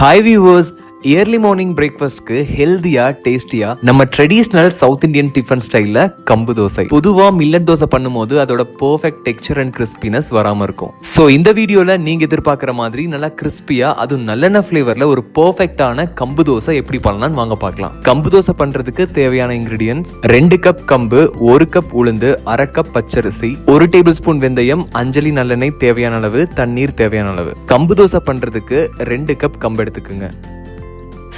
Hi viewers, early morning பிரேக்ஃபாஸ்ட்க்கு ஹெல்தியா டேஸ்டியா நம்ம ட்ரெடிஷ்னல் சவுத் இந்தியன் டிஃபன் ஸ்டைல்ல கம்பு தோசை. பொதுவா மில்லட் தோசை பண்ணும்போது அதோட பெர்ஃபெக்ட் டெக்ஸ்சர் அண்ட் கிறிஸ்பினஸ் வராம இருக்கும். சோ இந்த வீடியோல நீங்க எதிர்பார்க்கிற மாதிரி நல்லா கிறிஸ்பியா அதுவும் நல்லெண்ணெய் ஃபிளேவர்ல ஒரு பெர்ஃபெக்ட்டான கம்பு தோசை எப்படி பண்ணலாம்னு வாங்க பார்க்கலாம். கம்பு தோசை பண்றதுக்கு தேவையான இன்கிரிடியன்ஸ் 2 கப் கம்பு, 1 கப் உளுந்து, 1/2 கப் பச்சரிசி, 1 டேபிள் ஸ்பூன் வெந்தயம், அஞ்சலி நல்லெண்ணெய் தேவையான அளவு, தண்ணீர் தேவையான அளவு. கம்பு தோசை பண்றதுக்கு 2 கப் கம்பு எடுத்துக்குங்க.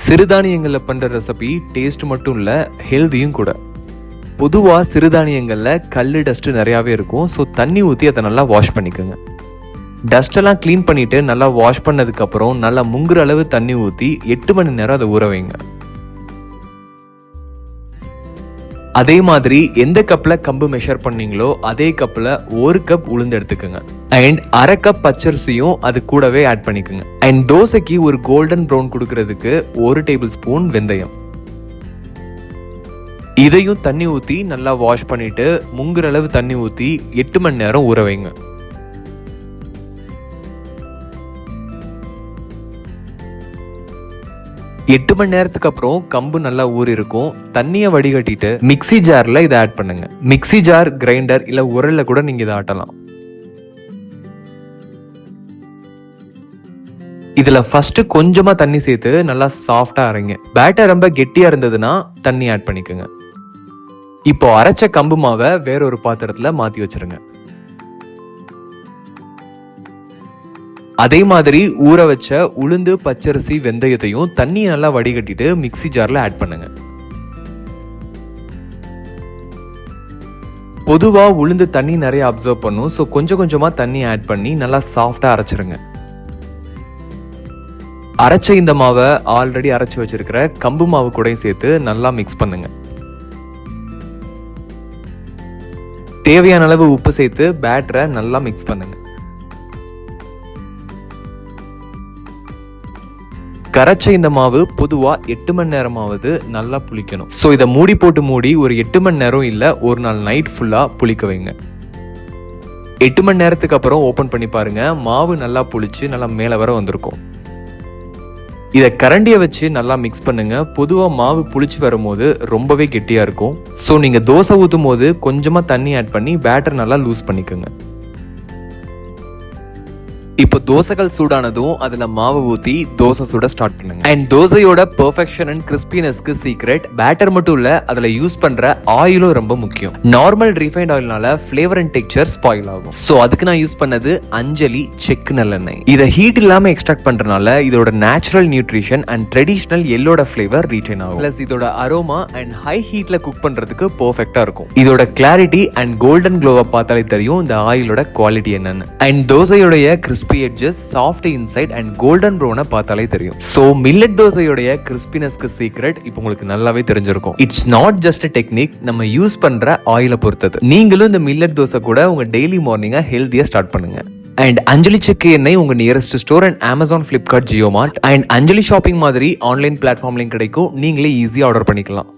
சிறுதானியங்கள்ல பண்ற ரெசிபி டேஸ்ட் மட்டும் இல்ல, ஹெல்தியும் கூட. பொதுவா சிறுதானியங்கள்ல கல்லு டஸ்ட் நிறையாவே இருக்கும். ஸோ தண்ணி ஊற்றி அதை நல்லா வாஷ் பண்ணிக்கோங்க. டஸ்ட் எல்லாம் கிளீன் பண்ணிட்டு நல்லா வாஷ் பண்ணதுக்கு அப்புறம் நல்லா முங்குற அளவு தண்ணி ஊற்றி 8 மணி நேரம் அதை ஊற வைங்க. அதே மாதிரி எந்த கப்ல கம்பு மெஷர் பண்ணீங்களோ அதே கப்ல 1 கப் உளுந்து எடுத்துக்கோங்க. அண்ட் 1/2 கப் பச்சரிசியும் அது கூடவே ஆட் பண்ணிக்கோங்க. அண்ட் தோசைக்கு ஒரு கோல்டன் ப்ரௌன் கொடுக்கறதுக்கு 1 டேபிள் ஸ்பூன் வெந்தயம். இதையும் தண்ணி ஊத்தி நல்லா வாஷ் பண்ணிட்டு முங்குற அளவு தண்ணி ஊத்தி 8 மணி நேரம் ஊற வைங்க. எட்டு மணி நேரத்துக்கு அப்புறம் கம்பு நல்லா ஊறி இருக்கும். தண்ணியை வடிகட்டிட்டு மிக்ஸி ஜார்ல இதை ஆட் பண்ணுங்க. மிக்ஸி ஜார், கிரைண்டர் இல்ல உரல்ல கூட நீங்க இதை ஆட்டலாம். இதுல ஃபர்ஸ்ட் கொஞ்சமா தண்ணி சேர்த்து நல்லா சாஃப்டா அரைங்க. பேட்டர் ரொம்ப கெட்டியா இருந்ததுன்னா தண்ணி ஆட் பண்ணிக்கோங்க. இப்போ அரைச்ச கம்பு மாவை வேற ஒரு பாத்திரத்துல மாத்தி வச்சிருங்க. அதே மாதிரி ஊற வச்ச உளுந்து, பச்சரிசி, வெந்தயத்தையும் தண்ணியை நல்லா வடிகட்டிட்டு மிக்ஸி ஜார்ல ஆட் பண்ணுங்க. பொதுவா உளுந்து தண்ணி நிறைய அப்சர்வ் பண்ணும். ஸோ கொஞ்சம் கொஞ்சமா தண்ணி ஆட் பண்ணி நல்லா சாஃப்டா அரைச்சிருங்க. அரைச்ச இந்த மாவை ஆல்ரெடி அரைச்சு வச்சிருக்கிற கம்பு மாவு கூட சேர்த்து நல்லா மிக்ஸ் பண்ணுங்க. தேவையான அளவு உப்பு சேர்த்து பேட்டரை நல்லா மிக்ஸ் பண்ணுங்க. கரைச்ச இந்த மாவு பொதுவா 8 மணி நேரமாவது நல்லா புளிக்கணும். ஸோ இதை மூடி ஒரு 8 மணி நேரம் இல்ல, ஒரு நாள் நைட் ஃபுல்லா புளிக்க வைங்க. 8 மணி நேரத்துக்கு அப்புறம் ஓபன் பண்ணி பாருங்க. மாவு நல்லா புளிச்சு நல்லா மேல வர வந்திருக்கும். இதை கரண்டியை வச்சு நல்லா மிக்ஸ் பண்ணுங்க. பொதுவா மாவு புளிச்சு வரும்போது ரொம்பவே கெட்டியா இருக்கும். ஸோ நீங்க தோசை ஊத்தும் போது கொஞ்சமா தண்ணி ஆட் பண்ணி பேட்டர் நல்லா லூஸ் பண்ணிக்கோங்க. இப்போ தோசைகள் சூடானதும் அதுல மாவு ஊத்தி தோசை சுட ஸ்டார்ட் பண்ணுங்க. அண்ட் தோசையோட பெர்ஃபெக்ஷன் அண்ட் கிறிஸ்பினஸ்க்கு சீக்ரெட் பேட்டர் மட்டும் இல்ல, அதுல யூஸ் பண்ற ஆயிலும் ரொம்ப முக்கியம். நார்மல் ரீஃபைண்ட் ஆயில்னால ஃபிளேவர் அண்ட் டெக்ஸ்சர் ஸ்பாயில் ஆகும். சோ அதுக்கு நான் யூஸ் பண்ணது அஞ்சலி செக்கு நல்லெண்ணெய். இதை ஹீட் இல்லாம எக்ஸ்ட்ராக்ட் பண்றதுனால இதோட நேச்சுரல் நியூட்ரிஷன் அண்ட் ட்ரெடிஷனல் எல்லோட ஃபிளேவர் ரீட்டைன் ஆகும். பிளஸ் இதோட அரோமா அண்ட் ஹை ஹீட்ல குக் பண்றதுக்கு பெர்ஃபெக்ட்டா இருக்கும். இதோட கிளாரிட்டி அண்ட் கோல்டன் க்ளோவை பார்த்தாலே தெரியும் இந்த ஆயிலோட குவாலிட்டி என்னன்னு. அண்ட் தோசையோடைய crispy edges, soft inside and golden brown பார்த்தாலே தெரியும். சோ மில்லட் தோசையோட கிறிஸ்பினஸ்க்கு சீக்ரெட் இப்போ உங்களுக்கு நல்லாவே தெரிஞ்சிருக்கும். It's not just a technique, நம்ம யூஸ் பண்ற ஆயிலை பொறுத்தது. நீங்களும் இந்த மில்லட் தோசை கூட உங்க டெய்லி மார்னிங்கா ஹெல்தியா ஸ்டார்ட் பண்ணுங்க. அண்ட் அஞ்சலி செக்கு எண்ணெய் உங்க nearest store and Amazon, Flipkart, JioMart and Anjali shopping மாதிரி ஆன்லைன் பிளாட்ஃபார்ம்லயும் கிடைக்கும். நீங்களே ஈஸியா ஆர்டர் பண்ணிக்கலாம்.